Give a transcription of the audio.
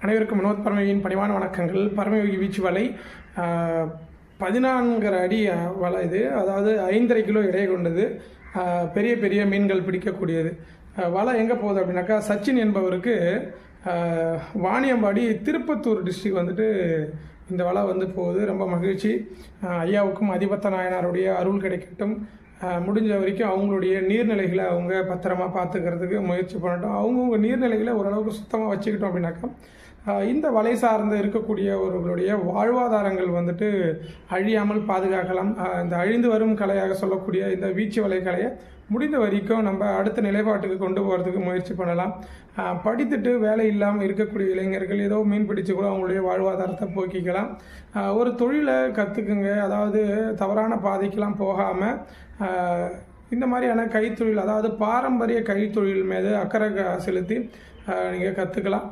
அனைவருக்கும் வினோத் பரமயோகியின் பணிவான வணக்கங்கள். பரமயோகி வீச்சு வலை 14 அடி வலை இது. அதாவது 5.5 கிலோ எடை கொண்டது. பெரிய பெரிய மீன்கள் பிடிக்கக்கூடியது. வலை எங்கே போகுது அப்படின்னாக்கா, சச்சின் என்பவருக்கு வாணியம்பாடி திருப்பத்தூர் டிஸ்ட்ரிக் வந்துட்டு இந்த வலை போகுது. ரொம்ப மகிழ்ச்சி. ஐயாவுக்கும் அதிபத்த நாயனாருடைய அருள் கிடைக்கட்டும். முடிஞ்ச வரைக்கும் அவங்களுடைய நீர்நிலைகளை அவங்க பத்திரமா பார்த்துக்கிறதுக்கு முயற்சி பண்ணட்டும். அவங்கவுங்க நீர்நிலைகளை ஓரளவுக்கு சுத்தமாக வச்சுக்கிட்டோம் அப்படின்னாக்கா, இந்த வலை சார்ந்து இருக்கக்கூடியவர்களுடைய வாழ்வாதாரங்கள் அழியாமல் பாதுகாக்கலாம். இந்த அழிந்து வரும் கலையாக சொல்லக்கூடிய இந்த வீச்சு வலை கலையை முடிந்த வரைக்கும் நம்ம அடுத்த நிலைப்பாட்டுக்கு கொண்டு போகிறதுக்கு முயற்சி பண்ணலாம். படித்துட்டு வேலை இல்லாமல் இருக்கக்கூடிய இளைஞர்கள் ஏதோ மீன் பிடிச்சு கூட அவங்களுடைய வாழ்வாதாரத்தை போக்கிக்கலாம். ஒரு தொழிலை கற்றுக்குங்க. அதாவது தவறான பாதைக்கெல்லாம் போகாமல் இந்த மாதிரியான கைத்தொழில், அதாவது பாரம்பரிய கைத்தொழில் மீது அக்கறை செலுத்தி நீங்கள் கற்றுக்கலாம்.